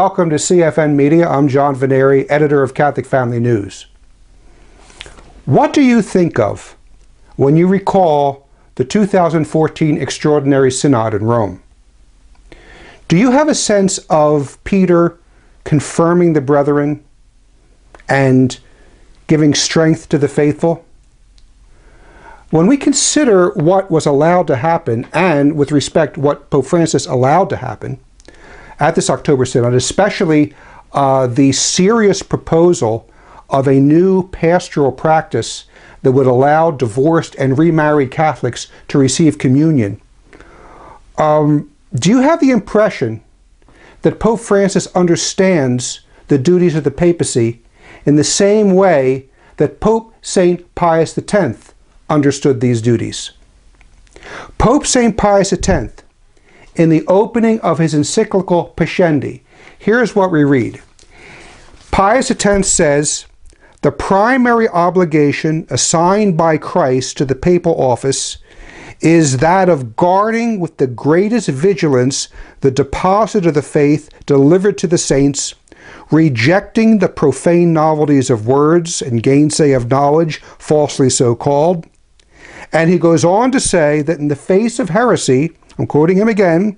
welcome to CFN Media. I'm John Veneri, editor of Catholic Family News. What do you think of when you recall the 2014 Extraordinary Synod in Rome? Do you have a sense of Peter confirming the brethren and giving strength to the faithful? When we consider what was allowed to happen, and with respect what Pope Francis allowed to happen at this October Synod, especially the serious proposal of a new pastoral practice that would allow divorced and remarried Catholics to receive communion, do you have the impression that Pope Francis understands the duties of the papacy in the same way that Pope St. Pius X understood these duties? Pope St. Pius X, in the opening of his encyclical Pascendi, here's what we read. Pius X says, "The primary obligation assigned by Christ to the papal office is that of guarding with the greatest vigilance the deposit of the faith delivered to the saints, rejecting the profane novelties of words and gainsay of knowledge, falsely so called." And he goes on to say that in the face of heresy, I'm quoting him again,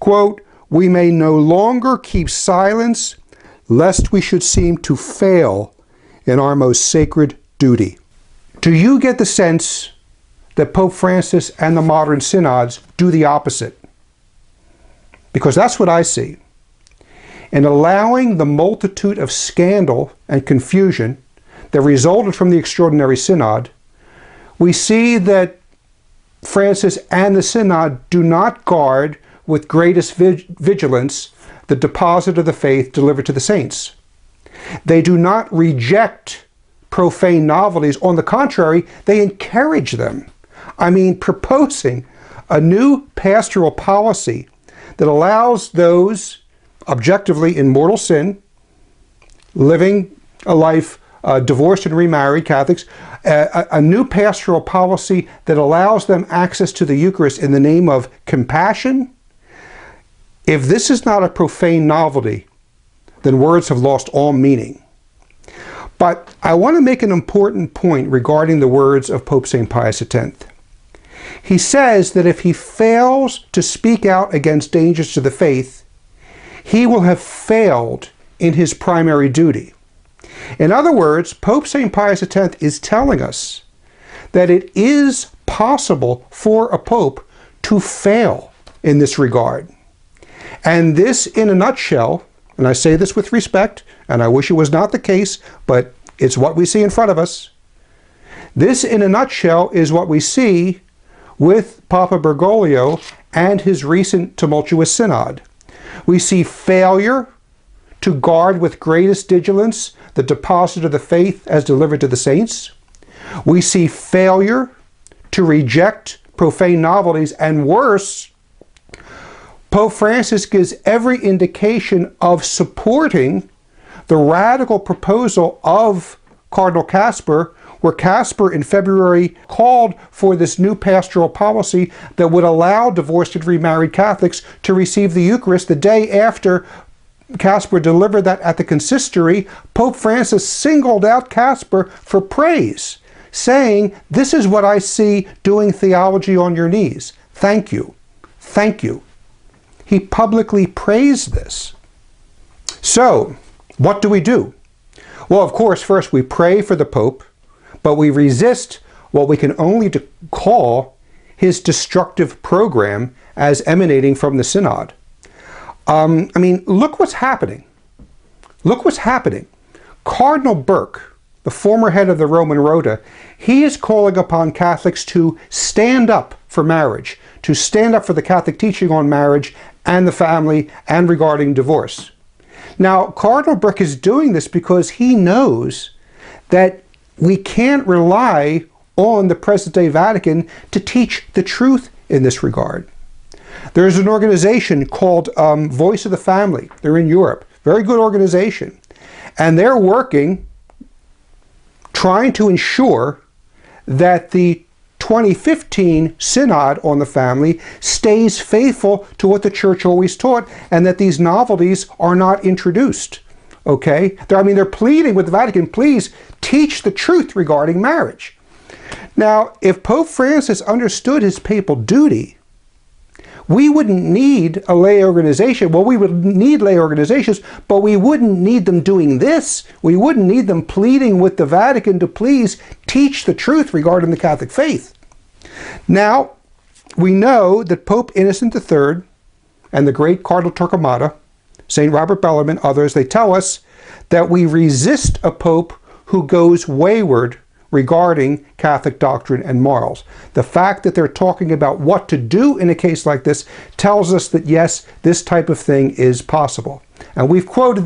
quote, "We may no longer keep silence, lest we should seem to fail in our most sacred duty." Do you get the sense that Pope Francis and the modern synods do the opposite? Because that's what I see. In allowing the multitude of scandal and confusion that resulted from the Extraordinary Synod, we see that Francis and the Synod do not guard with greatest vigilance the deposit of the faith delivered to the saints. They do not reject profane novelties. On the contrary, they encourage them. I mean, proposing a new pastoral policy that allows those objectively in mortal sin, living a life divorced and remarried Catholics, a new pastoral policy that allows them access to the Eucharist in the name of compassion. If this is not a profane novelty, then words have lost all meaning. But I want to make an important point regarding the words of Pope St. Pius X. He says that if he fails to speak out against dangers to the faith, he will have failed in his primary duty. In other words, Pope St. Pius X is telling us that it is possible for a pope to fail in this regard. And this, in a nutshell, and I say this with respect, and I wish it was not the case, but it's what we see in front of us. This, in a nutshell, is what we see with Papa Bergoglio and his recent tumultuous synod. We see failure to guard with greatest vigilance the deposit of the faith as delivered to the saints. We see failure to reject profane novelties, and worse, Pope Francis gives every indication of supporting the radical proposal of Cardinal Kasper, where Kasper in February called for this new pastoral policy that would allow divorced and remarried Catholics to receive the Eucharist. The day after Kasper delivered that at the consistory, Pope Francis singled out Kasper for praise, saying, "This is what I see doing theology on your knees. Thank you. Thank you." He publicly praised this. So, what do we do? Well, of course, first we pray for the Pope, but we resist what we can only call his destructive program as emanating from the Synod. I mean, look what's happening. Look what's happening. Cardinal Burke, the former head of the Roman Rota, he is calling upon Catholics to stand up for marriage, to stand up for the Catholic teaching on marriage and the family and regarding divorce. Now, Cardinal Burke is doing this because he knows that we can't rely on the present-day Vatican to teach the truth in this regard. There's an organization called Voice of the Family. They're in Europe. Very good organization. And they're working, trying to ensure that the 2015 Synod on the family stays faithful to what the Church always taught, and that these novelties are not introduced. Okay? They're pleading with the Vatican, please teach the truth regarding marriage. Now, if Pope Francis understood his papal duty, we wouldn't need a lay organization. Well, we would need lay organizations, but we wouldn't need them doing this. We wouldn't need them pleading with the Vatican to please teach the truth regarding the Catholic faith. Now, we know that Pope Innocent III and the great Cardinal Torquemada, St. Robert Bellarmine, others, they tell us that we resist a pope who goes wayward regarding Catholic doctrine and morals. The fact that they're talking about what to do in a case like this tells us that yes, this type of thing is possible. And we've quoted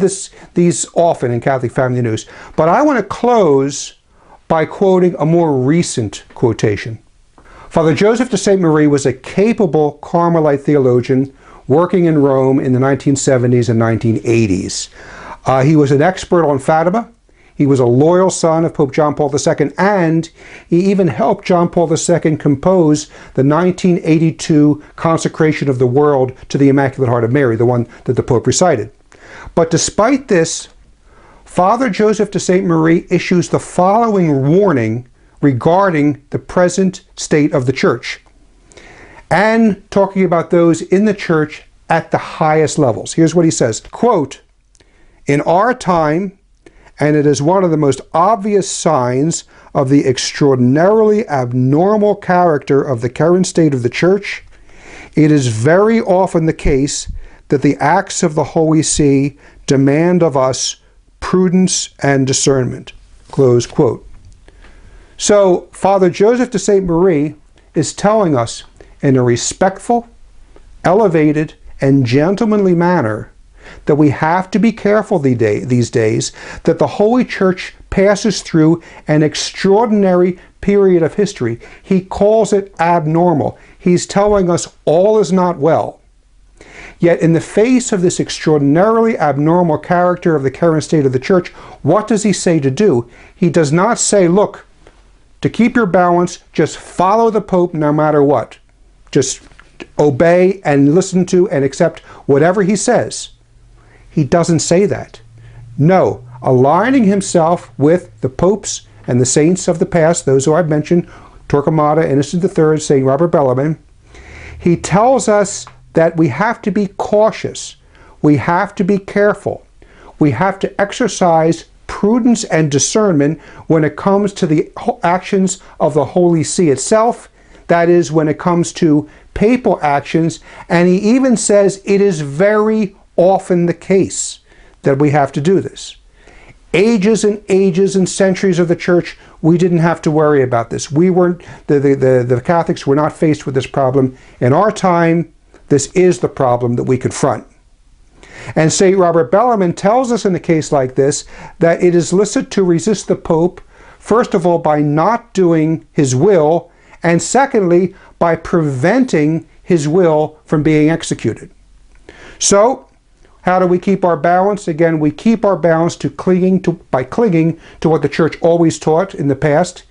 these often in Catholic Family News. But I want to close by quoting a more recent quotation. Father Joseph de St. Marie was a capable Carmelite theologian working in Rome in the 1970s and 1980s. He was an expert on Fatima. He was a loyal son of Pope John Paul II, and he even helped John Paul II compose the 1982 consecration of the world to the Immaculate Heart of Mary, the one that the Pope recited. But despite this, Father Joseph de St. Marie issues the following warning regarding the present state of the Church, and talking about those in the Church at the highest levels. Here's what he says, quote, "In our time, and it is one of the most obvious signs of the extraordinarily abnormal character of the current state of the Church, it is very often the case that the acts of the Holy See demand of us prudence and discernment." Close quote. So Father Joseph de St. Marie is telling us in a respectful, elevated, and gentlemanly manner that we have to be careful these days that the Holy Church passes through an extraordinary period of history. He calls it abnormal. He's telling us all is not well. Yet in the face of this extraordinarily abnormal character of the current state of the Church, what does he say to do? He does not say, look, to keep your balance, just follow the Pope no matter what. Just obey and listen to and accept whatever he says. He doesn't say that. No, aligning himself with the popes and the saints of the past, those who I've mentioned, Torquemada, Innocent III, St. Robert Bellarmine, he tells us that we have to be cautious. We have to be careful. We have to exercise prudence and discernment when it comes to the actions of the Holy See itself. That is, when it comes to papal actions. And he even says it is very often the case that we have to do this. Ages and centuries of the Church, we didn't have to worry about this. We weren't, the Catholics were not faced with this problem. In our time, this is the problem that we confront. And St. Robert Bellarmine tells us in a case like this that it is licit to resist the Pope, first of all, by not doing his will, and secondly, by preventing his will from being executed. So, how do we keep our balance? Again, we keep our balance by clinging to what the Church always taught in the past.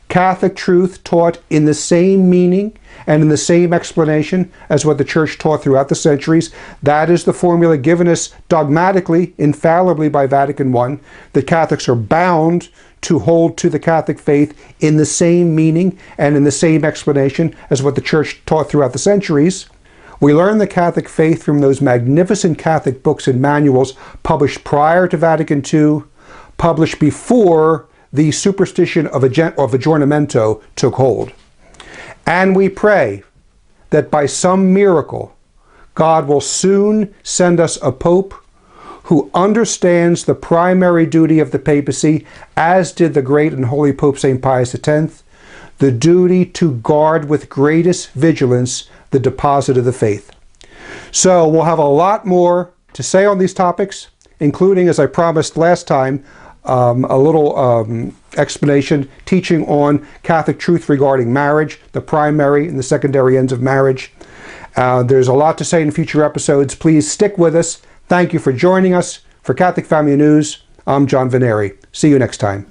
Catholic truth taught in the same meaning and in the same explanation as what the Church taught throughout the centuries. That is the formula given us dogmatically, infallibly by Vatican I, that Catholics are bound to hold to the Catholic faith in the same meaning and in the same explanation as what the Church taught throughout the centuries. We learn the Catholic faith from those magnificent Catholic books and manuals published prior to Vatican II, published before the superstition of aggiornamento took hold. And we pray that by some miracle, God will soon send us a Pope who understands the primary duty of the papacy, as did the great and holy Pope St. Pius X, the duty to guard with greatest vigilance the deposit of the faith. So we'll have a lot more to say on these topics, including, as I promised last time, a little explanation, teaching on Catholic truth regarding marriage, the primary and the secondary ends of marriage. There's a lot to say in future episodes. Please stick with us. Thank you for joining us. For Catholic Family News, I'm John Veneri. See you next time.